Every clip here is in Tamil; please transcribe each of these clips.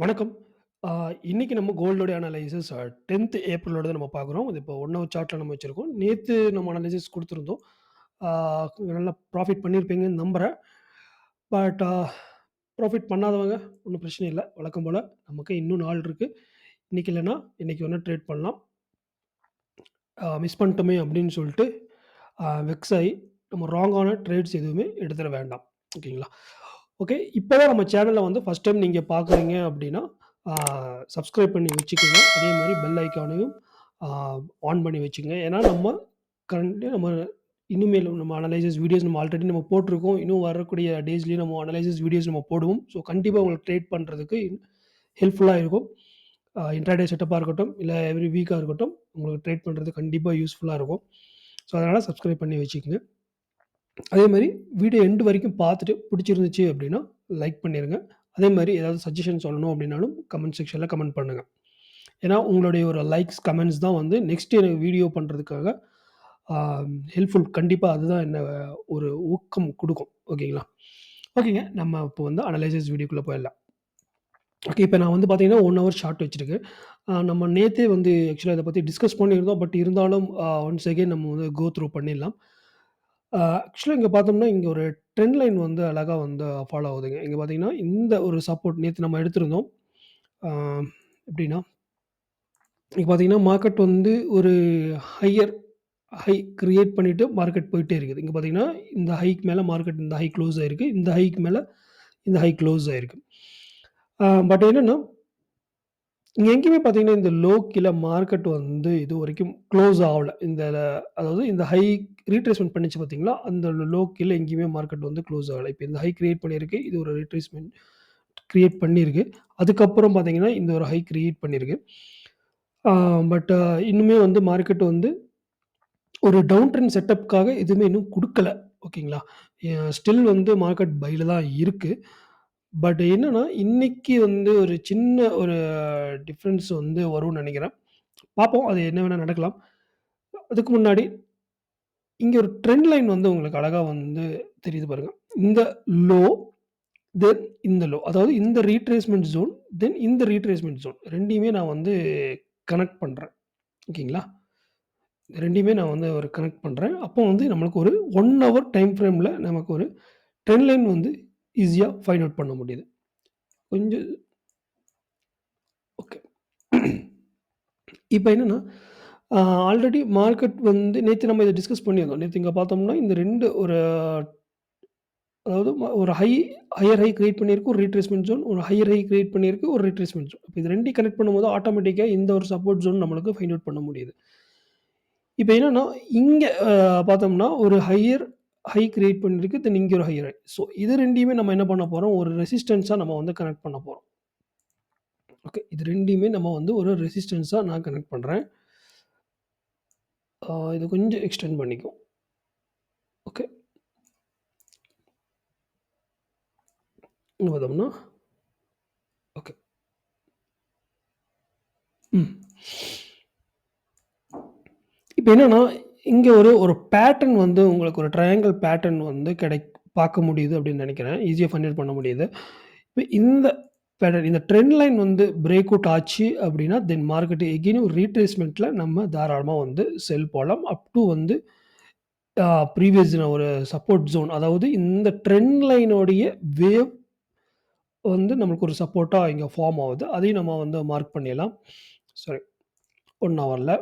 வணக்கம். ஆ இன்னைக்கு நம்ம கோல்டோட அனலைசிஸ் 10த் ஏப்ரலோடது நம்ம பார்க்குறோம். இது இப்போ 1 ஹவர் சார்ட்ல நம்ம வச்சிருக்கோம். நேத்து நம்ம அனலைசிஸ் குடுத்துருந்தோம். ஆ நல்லா ப்ராஃபிட் பண்ணியிருப்பீங்கன்னு நம்புறேன். பட் ப்ராஃபிட் பண்ணாதவங்க ஒண்ணும் பிரச்சனை இல்ல. வழக்கம் போல நமக்கு இன்னும் நாள் இருக்கு. இன்னைக்கு இல்லன்னா, இன்னைக்கு வேணா ட்ரேட் பண்ணலாம். மிஸ் பண்ணிட்டோமே அப்படின்னு சொல்லிட்டு வெக்ஸ் ஆயி நம்ம ராங்கான ட்ரேட்ஸ் எதுவுமே எடுத்துற வேண்டாம். ஓகேங்களா? ஓகே. இப்ப தான் நம்ம சேனல வந்து ஃபர்ஸ்ட் டைம் நீங்க பார்க்குறீங்க அப்படின்னா, ஆ சப்ஸ்கிரைப் பண்ணி வச்சுக்கங்க. அதே மாரி பெல் ஐகானையும் ஆ ஆன் பண்ணி வச்சுக்கங்க. ஏன்னா நம்ம இனிமேல் நம்ம அனலைசிஸ் வீடியோஸ் நம்ம ஆல்ரெடி நம்ம போட்டுருக்கோம். இன்னும் வரக்கூடிய டேஸ்லயும் நம்ம அனலைசிஸ் வீடியோஸ் நம்ம போடுவோம். ஸோ கண்டிப்பா உங்களுக்கு ட்ரேட் பண்றதுக்கு ஹெல்ப்ஃபுல்லா இருக்கும். இன்ட்ராடே செட்டப்பா இருக்கட்டும், இல்ல எவ்ரி வீக்கா இருக்கட்டும், உங்களுக்கு ட்ரேட் பண்றது கண்டிப்பா யூஸ்ஃபுல்லா இருக்கும். ஸோ அதனால சப்ஸ்கிரைப் பண்ணி வச்சுக்கங்க. அதே மாரி வீடியோ எண்ட் வரைக்கும் பார்த்துட்டு பிடிச்சிருந்துச்சு அப்படின்னா, லைக் பண்ணிருங்க. அதே மாரி ஏதாவது சஜஷன் சொல்லணும் அப்படின்னாலும் கமெண்ட் செக்ஷன்ல கமெண்ட் பண்ணுங்க. ஏன்னா, உங்களுடைய ஒரு லைக்ஸ், கமெண்ட்ஸ் தான் வந்து நெக்ஸ்ட் எனக்கு வீடியோ பண்றதுக்காக ஆ ஹெல்ப்ஃபுல். கண்டிப்பா அதுதான் என்ன ஒரு ஊக்கம் குடுக்கும். ஓகேங்களா? ஓகேங்க. நம்ம இப்போ வந்து அனலைசிஸ் வீடியோக்குள்ள போயிடலாம். ஓகே. இப்ப நான் வந்து பார்த்தீங்கன்னா, 1 ஹவர் ஷார்ட் வச்சிருக்கேன். நம்ம நேத்தே வந்து ஆக்சுவலா இத பத்தி டிஸ்கஸ் பண்ணியிருந்தோம். பட் இருந்தாலும் ஒன்ஸ் அகைன் நம்ம வந்து கோ த்ரூ பண்ணிடலாம். ஆக்சுவலா இங்க பார்த்தோம்னா, இங்க ஒரு ட்ரெண்ட் லைன் வந்து அழகா வந்து ஃபாலோ ஆகுதுங்க. இங்க பார்த்தீங்கன்னா, இந்த ஒரு சப்போர்ட் நேத்து நம்ம எடுத்திருந்தோம். ஆ எப்படின்னா, இங்க பார்த்தீங்கன்னா, மார்க்கெட் வந்து ஒரு ஹையர் ஹை கிரியேட் பண்ணிட்டு மார்க்கெட் போயிட்டே இருக்குது. இங்க பார்த்தீங்கன்னா, இந்த ஹைக்கு மேல மார்க்கெட் இந்த ஹை க்ளோஸ் ஆயிருக்கு. இந்த ஹைக்கு மேல இந்த ஹை க்ளோஸ் ஆயிருக்கு. பட் என்னன்னா, இங்க எங்கேயுமே பார்த்தீங்கன்னா, இந்த லோ கீழ மார்க்கெட் வந்து இதுவரைக்கும் க்ளோஸ் ஆவல. அதாவது இந்த ஹை ரீட்ரேஸ்மென்ட் பண்ணுச்சு பார்த்தீங்களா? அந்த லோ கீழ எங்கேயுமே மார்க்கெட் வந்து க்ளோஸ் ஆகல. இப்ப இந்த ஹை கிரியேட் பண்ணியிருக்கு. இது ஒரு ரீட்ரேஸ்மென்ட் கிரியேட் பண்ணியிருக்கு. அதுக்கப்புறம் பார்த்தீங்கன்னா, இந்த ஒரு ஹை கிரியேட் பண்ணியிருக்கு. ஆ பட் இன்னுமே வந்து மார்க்கெட் வந்து ஒரு டவுன் ட்ரெண்ட் செட்டப்க்காக எதுவுமே இன்னும் குடுக்கல. ஓகேங்களா? ஸ்டில் வந்து மார்க்கெட் பைல தான் இருக்கு. பட் என்னன்னா, இன்னைக்கு வந்து ஒரு சின்ன ஒரு டிஃபரன்ஸ் வந்து வரும்னு நெனைக்கிறேன். பார்ப்போம். அது என்ன வேணா நடக்கலாம். அதுக்கு முன்னாடி இங்க ஒரு ட்ரெண்ட் லைன் வந்து உங்களுக்கு அழகா வந்து தெரியுது பாருங்க. இந்த லோ, தென் இந்த லோ. அதாவது இந்த ரீட்ரேஸ்மென்ட் ஜோன், தென் இந்த ரீட்ரேஸ்மென்ட் ஜோன் 2யுமே நான் வந்து கனெக்ட் பண்றேன். ஓகேங்களா? 2யுமே நான் வந்து ஒரு கனெக்ட் பண்றேன். அப்போ வந்து நம்மளுக்கு ஒரு 1 ஹவர் டைம் ஃப்ரேம்ல நமக்கு ஒரு ட்ரெண்ட் லைன் வந்து ஈஸியா ஃபைண்ட் அவுட் பண்ண முடியுது. கொஞ்சம் ஓகே. இப்ப என்னன்னா, ஆ ஆல்ரெடி மார்க்கெட் வந்து நேத்து நம்ம இத டிஸ்கஸ் பண்ணியிருந்தோம். நேத்து இங்க பார்த்தோம்னா, இந்த 2 ஒரு அதாவது ஒரு ஹையர் ஹை கிரியேட் பண்ணியிருக்கு. ஒரு ரீட்ரேஸ்மென்ட் ஜோன். ஒரு ஹையர் ஹை கிரியேட் பண்ணியிருக்கு. ஒரு ரீட்ரேஸ்மென்ட் ஜோன். இப்ப இது 2யும் கனெக்ட் பண்ணும்போது ஆட்டோமேட்டிக்கா இந்த ஒரு சப்போர்ட் ஜோன் நம்மளுக்கு ஃபைண்ட் அவுட் பண்ண முடியுது. இப்ப என்னன்னா, இங்க பார்த்தோம்னா, ஒரு ஹை கிரியேட் பண்ணியிருக்கு. தென் இங்க ஒரு ஹையர் ஹை. ஸோ இது 2யுமே நம்ம என்ன பண்ண போறோம், ஒரு ரெசிஸ்டன்ஸா நம்ம வந்து கனெக்ட் பண்ண போறோம். ஓகே. இது 2யுமே நம்ம வந்து ஒரு ரெசிஸ்டன்ஸா நான் கனெக்ட் பண்றேன். இத கொஞ்சம் எக்ஸ்டெண்ட் பண்ணிக்குவோம். ஓகே. இங்க பார்த்தோம்னா, ஓகே. ம். இப்ப என்னன்னா, இங்க ஒரு ஒரு பேட்டர்ன் வந்து உங்களுக்கு ஒரு ட்ரையாங்கிள் பேட்டர்ன் வந்து பார்க்க முடியுது அப்படின்னு நெனைக்கிறேன். ஈஸியா ஃபைண்ட் அவுட் பண்ண முடியுது. இப்ப இந்த பேட்டர்ன் இந்த ட்ரெண்ட் லைன் வந்து பிரேக் அவுட் ஆச்சு அப்படின்னா, தென் மார்க்கெட் எகைன் ஒரு ரீட்ரேஸ்மென்ட்ல நம்ம தாராளமா வந்து செல் போடலாம். அப் டூ வந்து ப்ரீவியஸ் ஒரு சப்போர்ட் ஜோன். அதாவது இந்த ட்ரெண்ட் லைனோடைய வேவ் வந்து நமக்கு ஒரு சப்போர்ட்டா இங்க ஃபார்ம் ஆவுது. அதையும் நம்ம வந்து மார்க் பண்ணிடலாம். சாரி 1 ஹவர்ல.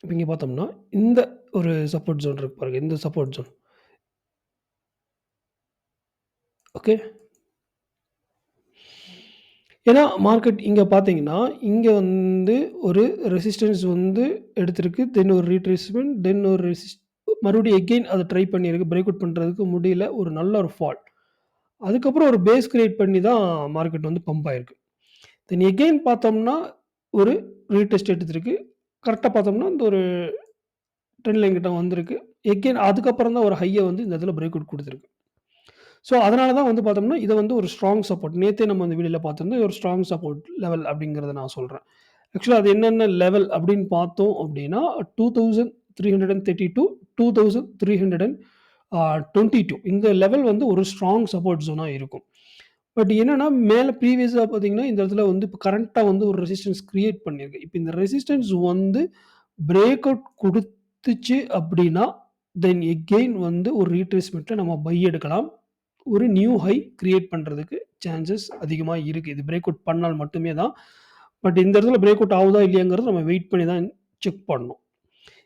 இப்ப இங்க பார்த்தோம்னா, இந்த ஒரு சப்போர்ட் ஜோன் இருக்கு பாருங்க. இந்த சப்போர்ட் ஜோன். ஓகே. ஏன்னா மார்க்கெட் இங்க பார்த்தீங்கன்னா, இங்க வந்து ஒரு ரெசிஸ்டன்ஸ் வந்து எடுத்திருக்கு. தென் ஒரு ரீட்ரேஸ்மென்ட், தென் ஒரு மறுபடியும் எகைன் அத ட்ரை பண்ணியிருக்கு. பிரேக் அவுட் பண்றதுக்கு முடியல. ஒரு நல்ல ஒரு ஃபால். அதுக்கப்புறம் ஒரு பேஸ் கிரியேட் பண்ணி தான் மார்க்கெட் வந்து பம்ப் ஆயிருக்கு. தென் எகைன் பார்த்தோம்னா, ஒரு ரீடெஸ்ட் எடுத்திருக்கு. கரெக்ட்டா பார்த்தோம்னா, இந்த ஒரு ட்ரெண்ட் லைன் கிட்ட வந்திருக்கு. எகைன் அதுக்கப்புறம் தான் ஒரு ஹைய வந்து இந்த இடத்துல பிரேக் அவுட் குடுத்திருக்கு. ஸோ, அதனால தான் வந்து பார்த்தோம்னா, இத வந்து ஒரு ஸ்ட்ராங் சப்போர்ட். நேத்தே நம்ம அந்த வீடியோல பார்த்திருந்தோம். ஒரு ஸ்ட்ராங் சப்போர்ட் லெவல் அப்படிங்கிறத நான் சொல்றேன். ஆக்சுவலா அது என்னென்ன லெவல் அப்படின்னு பார்த்தோம் அப்படின்னா, 2332 2322 இந்த லெவல் வந்து ஒரு ஸ்ட்ராங் சப்போர்ட் ஜோனா இருக்கும். பட் என்னன்னா, மேல ப்ரீவியஸா பார்த்தீங்கன்னா, இந்த இடத்துல வந்து இப்ப கரண்ட்டா வந்து ஒரு ரெசிஸ்டன்ஸ் கிரியேட் பண்ணியிருக்கு. இப்ப இந்த ரெசிஸ்டன்ஸ் வந்து பிரேக் அவுட் குடுத்துச்சு அப்டின்னா, தென் எகெயின் வந்து ஒரு ரீட்ரேஸ்மென்ட்ல நம்ம பை எடுக்கலாம். ஒரு நியூ ஹை கிரியேட் பண்றதுக்கு சான்சஸ் அதிகமா இருக்கு. இது பிரேக் அவுட் பண்ணால் மட்டுமே தான். பட் இந்த இடத்துல பிரேக் அவுட் ஆவுதா இல்லையாங்கிறத நம்ம வெயிட் பண்ணி தான் செக் பண்ணணும்.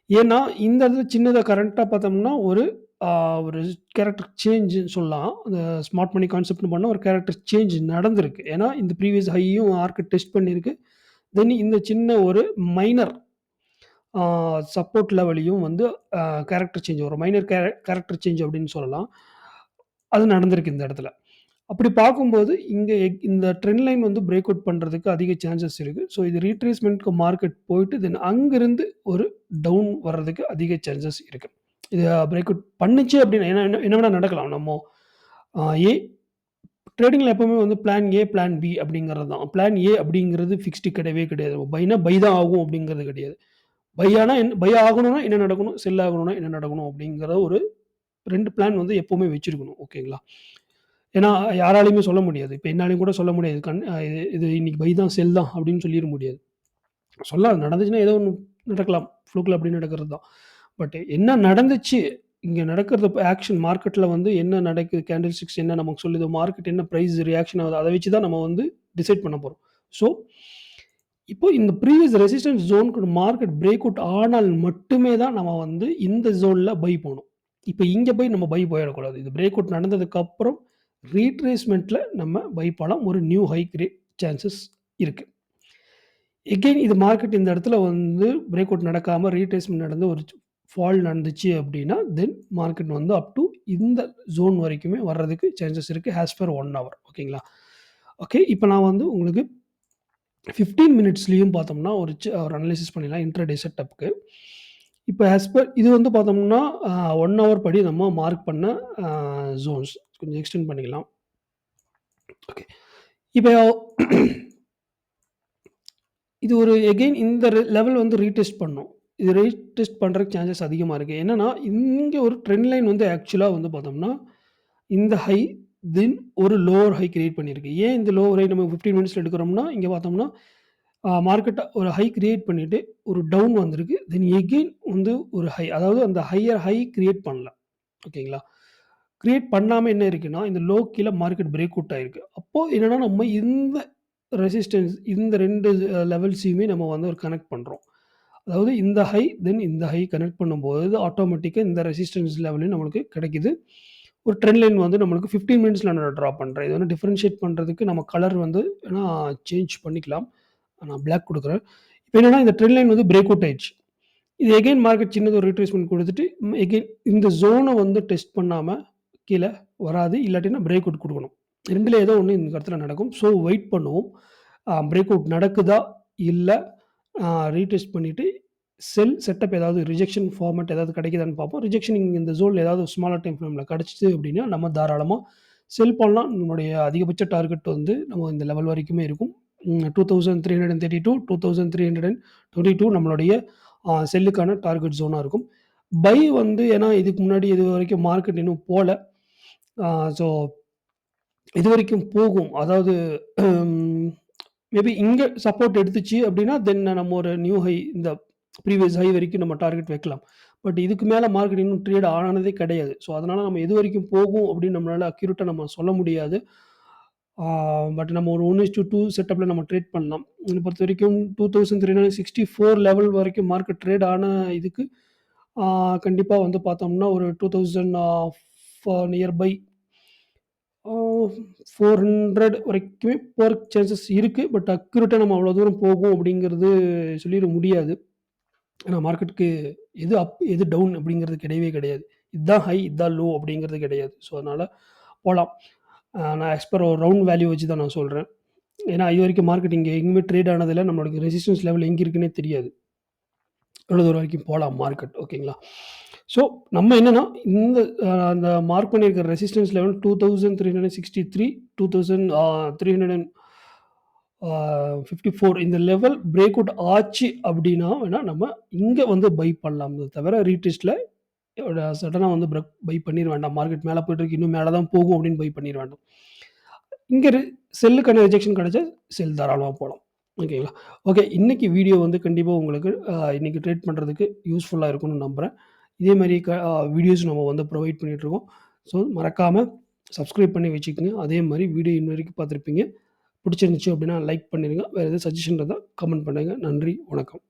ஏன்னா, இந்த இடத்துல சின்னதா கரண்ட்டா பார்த்தோம்னா, ஆ ஒரு கேரக்டர் சேஞ்சுன்னு சொல்லலாம். அந்த ஸ்மார்ட் மணி கான்செப்ட்ன்னு பண்ணா ஒரு கேரக்டர் சேஞ்ச் நடந்திருக்கு. ஏன்னா, இந்த ப்ரீவியஸ் ஹையும் மார்க்கெட் டெஸ்ட் பண்ணியிருக்கு. தென் இந்த சின்ன ஒரு மைனர் ஆ சப்போர்ட் லெவலயும் வந்து அ கேரக்டர் சேஞ்ச் ஒரு மைனர் கேரக்டர் சேஞ்ச் அப்படின்னு சொல்லலாம். அது நடந்திருக்கு இந்த இடத்துல. அப்படி பார்க்கும்போது, இங்க இந்த ட்ரெண்ட் லைன் வந்து பிரேக் அவுட் பண்றதுக்கு அதிக சான்சஸ் இருக்கு. ஸோ இது ரீட்ரேஸ்மென்ட்க்கு மார்க்கெட் போயிட்டு, தென் அங்கிருந்து ஒரு டவுன் வர்றதுக்கு அதிக சான்சஸ் இருக்கு. இது பிரேக் அவுட் பண்ணுச்சு அப்படின்னா ஏன்னா என்ன என்ன வேணா நடக்கலாம். நம்ம அ ஏ ட்ரேடிங்ல எப்பவுமே வந்து பிளான் ஏ, பிளான் பி அப்படிங்கிறது தான். பிளான் ஏ அப்படிங்கிறது ஃபிக்ஸ்டு கிடையவே கிடையாது. பைனா பை தான் ஆகும் அப்படிங்கிறது கிடையாது. பை ஆனா பை ஆகணும்னா என்ன நடக்கணும்? செல் ஆகணும்னா என்ன நடக்கணும்? அப்படிங்கிற ஒரு 2 பிளான் வந்து எப்பவுமே வச்சிருக்கணும். ஓகேங்களா? ஏன்னா, யாராலயுமே சொல்ல முடியாது. இப்ப என்னாலயும் கூட சொல்ல முடியாது. இது இது இன்னைக்கு பை தான், செல் தான் அப்படின்னு சொல்லிற முடியாது. சொல்லலாம் நடந்துச்சுன்னா ஏதோ ஒண்ணு நடக்கலாம். ஃப்ளூக்ல அப்படி நடக்கிறது தான். பட் என்ன நடந்துச்சு? இங்க நடக்கிறது ஆக்ஷன் மார்க்கெட்ல வந்து என்ன நடக்குது? கேண்டில் ஸ்டிக்ஸ் என்ன நமக்கு சொல்லுது? மார்க்கெட் என்ன பிரைஸ் ரியாக்ஷன் ஆகுது? அத வச்சு தான் நம்ம வந்து டிசைட் பண்ண போறோம். ஸோ, இப்போ இந்த ப்ரீவியஸ் ரெசிஸ்டன்ஸ் ஜோன்க்கு மார்க்கெட் பிரேக் அவுட் ஆனால் மட்டுமே தான் நம்ம வந்து இந்த ஜோன்ல பை போணும். இப்ப இங்க போய் நம்ம பை போயிடக்கூடாது. இது பிரேக் அவுட் நடந்ததுக்கு அப்புறம் ரீட்ரேஸ்மென்ட்ல நம்ம பை பண்ணலாம். ஒரு நியூ ஹை கிரியேட் சான்சஸ் இருக்கு. எகெயின் இது மார்க்கெட் இந்த இடத்துல வந்து பிரேக் அவுட் நடக்காம ரீட்ரேஸ்மென்ட் நடந்து ஒரு ஃபால் நடந்துச்சு அப்படின்னா, தென் மார்க்கெட் வந்து அப் டூ இந்த ஜோன் வரைக்குமே வர்றதுக்கு சான்சஸ் இருக்கு. ஆஸ் பர் 1 ஹவர் ஓகேங்களா? ஓகே. இப்ப நான் வந்து உங்களுக்கு 15 மினிட்ஸ்லயும் பார்த்தோம்னா, ஒரு அனலைசிஸ் பண்ணிடலாம் இன்ட்ராடே செட்டப்க்கு. இப்ப ஆஸ் பர் இது வந்து பார்த்தோம்னா, 1 ஹவர் படி நம்ம மார்க் பண்ண அ ஜோன்ஸ். கொஞ்சம் எக்ஸ்டெண்ட் பண்ணிக்கலாம். ஓகே. இப்போ இது ஒரு எகெயின் இந்த லெவல் வந்து ரீடெஸ்ட் பண்ணும். இது ரீடெஸ்ட் பண்றதுக்கு சான்சஸ் அதிகமா இருக்கு. என்னன்னா, இங்க ஒரு ட்ரெண்ட் லைன் வந்து ஆக்சுவலா வந்து பார்த்தோம்னா, இந்த ஹை தென் ஒரு லோவர் ஹை கிரியேட் பண்ணியிருக்கு. ஏன் இந்த லோவர் ஹை நம்ம 15 மினிட்ஸ்ல எடுக்கிறோம்னா, இங்க பார்த்தோம்னா, மார்க்கெட் ஒரு ஹை கிரியேட் பண்ணிட்டு, ஒரு டவுன் வந்திருக்கு. தென் எகெயின் வந்து ஒரு ஹை. அதாவது அந்த ஹையர் ஹை கிரியேட் பண்ணல. ஓகேங்களா? கிரியேட் பண்ணாம என்ன இருக்குன்னா, இந்த லோ கீழ மார்க்கெட் பிரேக் அவுட் ஆயிருக்கு. அப்போ என்னன்னா, நம்ம இந்த ரெசிஸ்டன்ஸ் இந்த 2 லெவல்ஸையுமே நம்ம வந்து ஒரு கனெக்ட் பண்றோம். அதாவது இந்த ஹை, தென் இந்த ஹை கனெக்ட் பண்ணும்போது ஆட்டோமேட்டிக்கா இந்த ரெசிஸ்டன்ஸ் லெவலும் நம்மளுக்கு கிடைக்குது. ஒரு ட்ரெண்ட் லைன் வந்து நம்மளுக்கு 15 மினிட்ஸ்ல நான் ட்ரா பண்றேன். இது வந்து டிஃபரன்ஷியேட் பண்றதுக்கு நம்ம கலர் வந்து வேணா சேஞ்ச் பண்ணிக்கலாம். நான் பிளாக் குடுக்குறேன். இப்ப என்னன்னா, இந்த ட்ரெண்ட் லைன் வந்து பிரேக் அவுட் ஆயிடுச்சு. இது எகெயின் மார்க்கெட் சின்னதா ஒரு ரீட்ரேஸ்மென்ட் குடுத்துட்டு, எகெயின் இந்த ஜோன வந்து டெஸ்ட் பண்ணாம கீழ வராது. இல்லாட்டினா பிரேக் அவுட் குடுக்கணும். 2ல ஏதோ ஒண்ணு இந்த இடத்துல நடக்கும். ஸோ வெயிட் பண்ணுவோம். பிரேக் அவுட் நடக்குதா? இல்ல ரீடெஸ்ட் பண்ணிட்டு செட்டப் ஏதாவது ரிஜெக்ஷன் ஃபார்மேட் ஏதாவது கிடைக்குதான்னு பார்ப்போம். ரிஜெக்ஷன் இங்க இந்த ஜோன்ல ஏதாவது ஸ்மாலர் டைம் ஃப்ரேம்ல கிடைச்சுது அப்படின்னா, நம்ம தாராளமா செல் பண்ணலாம். நம்மளுடைய அதிகபட்ச டார்கெட் வந்து நம்ம இந்த லெவல் வரைக்குமே இருக்கும். 2332, 2322 நம்மளுடைய செல்லுக்கான டார்கெட் ஜோனா இருக்கும். பை வந்து ஏன்னா இதுக்கு முன்னாடி இதுவரைக்கும் மார்க்கெட் இன்னும் போல. ஆ ஸோ இதுவரைக்கும் போகும். அதாவது மேபி இங்க சப்போர்ட் எடுத்துச்சு அப்டின்னா, தென் நம்ம ஒரு நியூ ஹை இந்த ப்ரீவியஸ் ஹை வரைக்கும் நம்ம டார்கெட் வைக்கலாம். பட் இதுக்கு மேல மார்க்கெட் இன்னும் ட்ரேட் ஆனதே கிடையாது. ஸோ அதனால நம்ம எதுவரைக்கும் போகும் அப்டின்னு நம்மளால அக்யூரேட்டா நம்ம சொல்ல முடியாது. ஆ பட் நம்ம ஒரு 1:2 செட்டப்ல நம்ம ட்ரேட் பண்ணலாம். என்ன பொறுத்தவரைக்கும் 2364 லெவல் வரைக்கும் மார்க்கெட் ட்ரேட் ஆன இதுக்கு ஆ கண்டிப்பா வந்து பார்த்தோம்னா, ஒரு 2000 நியர் பை ஆ 400 வரைக்குமே போறக்கு சான்சஸ் இருக்கு. பட் அக்யூரேட்டா நம்ம அவ்வளோ தூரம் போகும் அப்படிங்கிறது சொல்லிற முடியாது. ஏன்னா மார்க்கெட்டுக்கு எது அப், எது டவுன் அப்படிங்கிறது கிடையவே கிடையாது. இதான் ஹை, இதான் லோ அப்படிங்கிறது கிடையாது. ஸோ அதனால போலாம். நான் ஆஸ் பர் ஒரு ரவுண்ட் வேல்யூ வச்சு தான் நான் சொல்றேன். ஏன்னா இதுவரைக்கும் மார்க்கெட் இங்க எங்கேயுமே ட்ரேட் ஆனதில்ல. நம்மளுக்கு ரெசிஸ்டன்ஸ் லெவல் எங்க இருக்குன்னே தெரியாது. எவ்வளோ தூரம் வரைக்கும் போலாம் மார்க்கெட் ஓகேங்களா? ஸோ நம்ம என்னன்னா, இந்த அந்த மார்க் பண்ணியிருக்கிற ரெசிஸ்டன்ஸ் லெவல் 2363, 2000 354 இந்த லெவல் பிரேக் அவுட் ஆச்சு அப்படின்னா வேணா நம்ம இங்க வந்து பை பண்ணலாமே தவிர, ரீட்ரேஸ்ட்ல சடனா வந்து பை பண்ணிற வேண்டாம். மார்க்கெட் மேல போயிட்டு இருக்கு. இன்னும் மேல தான் போகும் அப்படின்னு பை பண்ணிற வேண்டாம். இங்க செல்லுக்கான ரிஜெக்ஷன் கிடைச்சா செல் தாராளமா போலாம். ஓகேங்களா? ஓகே. இன்னைக்கு வீடியோ வந்து கண்டிப்பா உங்களுக்கு இன்னைக்கு ட்ரேட் பண்றதுக்கு யூஸ்ஃபுல்லா இருக்கும்னு நம்புறேன். இதே மாரி வீடியோஸ் நம்ம வந்து ப்ரொவைட் பண்ணிட்டுருக்கோம். ஸோ மறக்காம சப்ஸ்கிரைப் பண்ணி வச்சுக்கங்க. அதே மாரி வீடியோ இன்ன வரைக்கும் பார்த்துருப்பீங்க. பிடிச்சிருந்துச்சு அப்படின்னா லைக் பண்ணிருங்க. வேற எதுவும் சஜஷன் இருந்தா கமெண்ட் பண்ணுங்க. நன்றி, வணக்கம்.